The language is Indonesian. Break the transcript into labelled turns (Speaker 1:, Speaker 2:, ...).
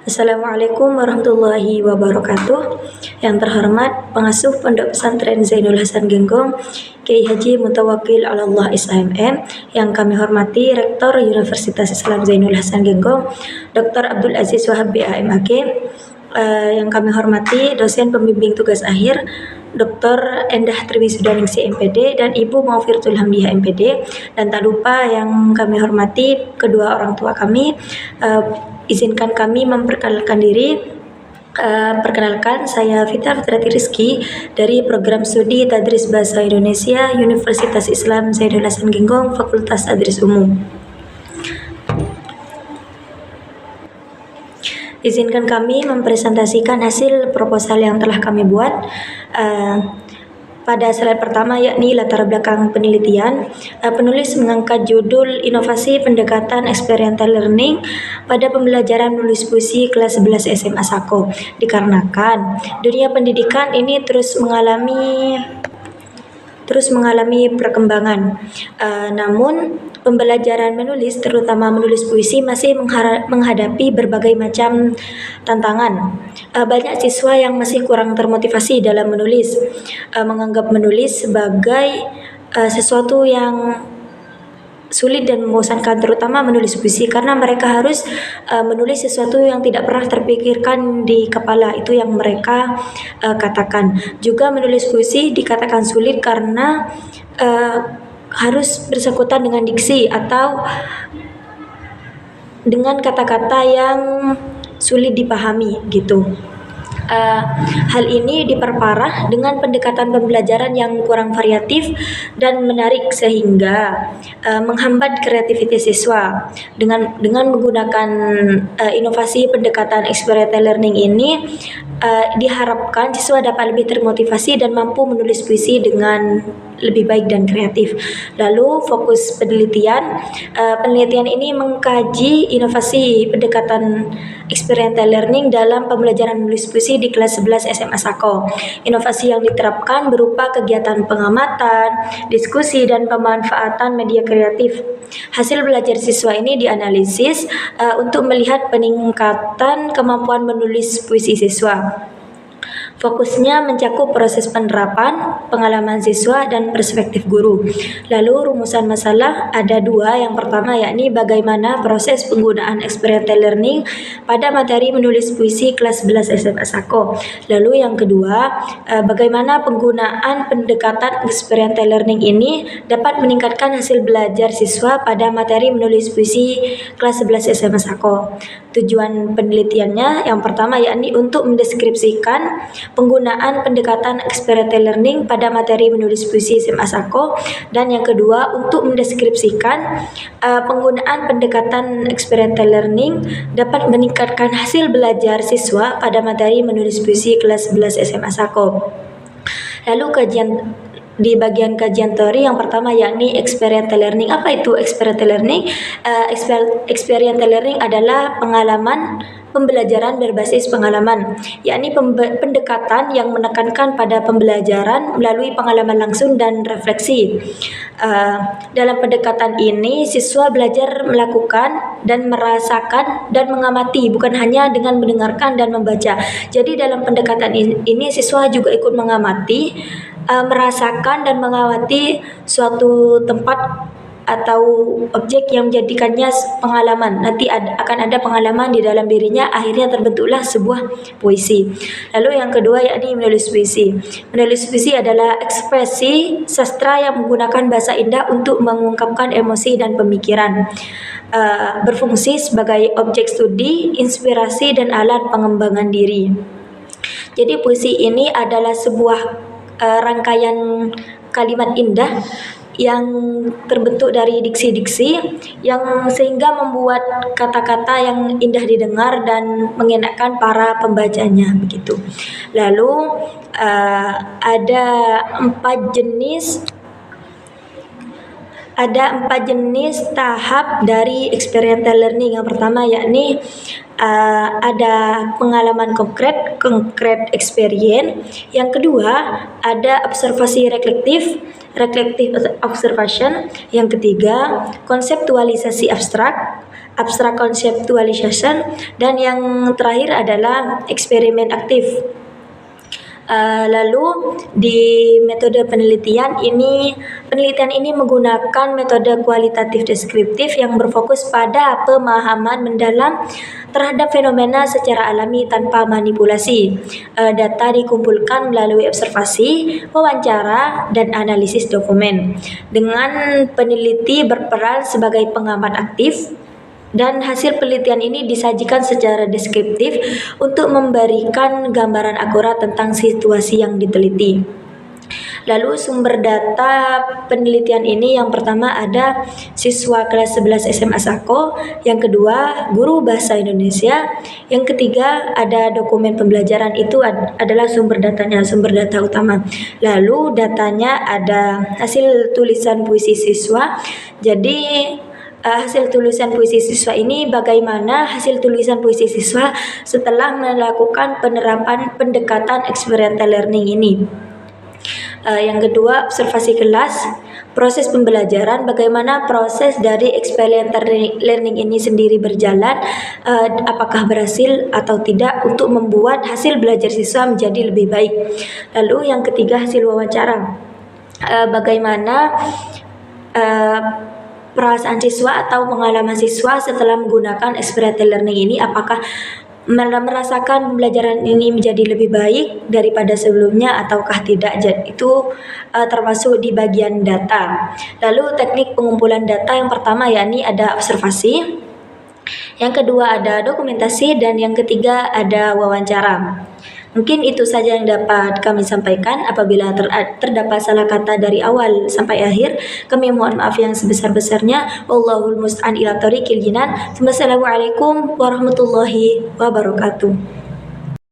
Speaker 1: Assalamualaikum warahmatullahi wabarakatuh. Yang terhormat Pengasuh Pondok Pesantren Zainul Hasan Genggong, Kiai Haji Mutawakil Allah SHMM, yang kami hormati Rektor Universitas Islam Zainul Hasan Genggong, Dr. Abdul Aziz Wahab BAMAG, yang kami hormati dosen pembimbing tugas akhir Dr. Endah Triwisudaningsih MPD dan Ibu Maufiratul Hamdiah MPD, dan tak lupa yang kami hormati kedua orang tua kami. Izinkan kami memperkenalkan diri. Perkenalkan, saya Fita Fitrati Rizky dari Program Studi Tadris Bahasa Indonesia Universitas Islam Zainul Hasan Genggong, Fakultas Tadris Umum. Izinkan kami mempresentasikan hasil proposal yang telah kami buat. Pada slide pertama, yakni latar belakang penelitian, penulis mengangkat judul Inovasi Pendekatan Experiential Learning pada pembelajaran menulis puisi kelas 11 SMA Sako, dikarenakan dunia pendidikan ini terus mengalami perkembangan. Namun pembelajaran menulis, terutama menulis puisi, masih menghadapi berbagai macam tantangan. Banyak siswa yang masih kurang termotivasi dalam menulis, menganggap menulis sebagai sesuatu yang sulit dan membosankan, terutama menulis puisi, karena mereka harus menulis sesuatu yang tidak pernah terpikirkan di kepala. Itu yang mereka katakan. Juga menulis puisi dikatakan sulit karena harus bersangkutan dengan diksi atau dengan kata-kata yang sulit dipahami gitu. Hal ini diperparah dengan pendekatan pembelajaran yang kurang variatif dan menarik, sehingga menghambat kreativitas siswa. Dengan menggunakan inovasi pendekatan experiential learning ini, diharapkan siswa dapat lebih termotivasi dan mampu menulis puisi dengan lebih baik dan kreatif. Lalu fokus penelitian ini mengkaji inovasi pendekatan experiential learning dalam pembelajaran menulis puisi di kelas 11 SMA Sako. Inovasi yang diterapkan berupa kegiatan pengamatan, diskusi, dan pemanfaatan media kreatif. Hasil belajar siswa ini dianalisis untuk melihat peningkatan kemampuan menulis puisi siswa. Fokusnya mencakup proses penerapan, pengalaman siswa, dan perspektif guru. Lalu rumusan masalah ada dua. Yang pertama yakni bagaimana proses penggunaan experiential learning pada materi menulis puisi kelas 11 SMA Sako. Lalu yang kedua, bagaimana penggunaan pendekatan experiential learning ini dapat meningkatkan hasil belajar siswa pada materi menulis puisi kelas 11 SMA Sako. Tujuan penelitiannya yang pertama yakni untuk mendeskripsikan penggunaan pendekatan experiential learning pada materi menulis puisi SMA Sako, dan yang kedua untuk mendeskripsikan penggunaan pendekatan experiential learning dapat meningkatkan hasil belajar siswa pada materi menulis puisi kelas 11 SMA Sako. Lalu di bagian kajian teori yang pertama yakni experiential learning. Apa itu experiential learning? Experiential learning adalah pengalaman pembelajaran berbasis pengalaman, yakni pendekatan yang menekankan pada pembelajaran melalui pengalaman langsung dan refleksi. Dalam pendekatan ini, siswa belajar melakukan dan merasakan dan mengamati, bukan hanya dengan mendengarkan dan membaca. Jadi dalam pendekatan ini siswa juga ikut mengamati, merasakan dan mengamati suatu tempat atau objek yang menjadikannya pengalaman. Nanti akan ada pengalaman di dalam dirinya, akhirnya terbentuklah sebuah puisi. Lalu yang kedua yakni menulis puisi. Menulis puisi adalah ekspresi sastra yang menggunakan bahasa indah untuk mengungkapkan emosi dan pemikiran. Berfungsi sebagai objek studi, inspirasi, dan alat pengembangan diri. Jadi puisi ini adalah sebuah rangkaian kalimat indah yang terbentuk dari diksi-diksi yang sehingga membuat kata-kata yang indah didengar dan mengenakkan para pembacanya begitu. Lalu ada empat jenis tahap dari experiential learning. Yang pertama yakni ada pengalaman konkret experience. Yang kedua ada observasi reflektif. reflective observation. Yang ketiga, konseptualisasi abstrak, abstract conceptualization, dan yang terakhir adalah eksperimen aktif. Lalu di metode penelitian ini menggunakan metode kualitatif deskriptif yang berfokus pada pemahaman mendalam terhadap fenomena secara alami tanpa manipulasi. Data dikumpulkan melalui observasi, wawancara, dan analisis dokumen. Dengan peneliti berperan sebagai pengamat aktif, dan hasil penelitian ini disajikan secara deskriptif untuk memberikan gambaran akurat tentang situasi yang diteliti. Lalu sumber data penelitian ini yang pertama ada siswa kelas 11 SMA Sako, yang kedua guru bahasa Indonesia, yang ketiga ada dokumen pembelajaran, itu adalah sumber datanya, sumber data utama. Lalu datanya ada hasil tulisan puisi siswa. Jadi hasil tulisan puisi siswa ini bagaimana hasil tulisan puisi siswa setelah melakukan penerapan pendekatan experiential learning ini. Yang kedua, observasi kelas, proses pembelajaran, bagaimana proses dari experiential learning ini sendiri berjalan, apakah berhasil atau tidak untuk membuat hasil belajar siswa menjadi lebih baik. Lalu yang ketiga, hasil wawancara, bagaimana perasaan siswa atau pengalaman siswa setelah menggunakan experiential learning ini, apakah merasakan pembelajaran ini menjadi lebih baik daripada sebelumnya ataukah tidak. Jadi itu termasuk di bagian data. Lalu teknik pengumpulan data yang pertama yakni ada observasi, yang kedua ada dokumentasi, dan yang ketiga ada wawancara. Mungkin itu saja yang dapat kami sampaikan. Apabila terdapat salah kata dari awal sampai akhir, kami mohon maaf yang sebesar-besarnya. Wallahul musta'an ila thoriqil jinan. Wassalamualaikum warahmatullahi wabarakatuh.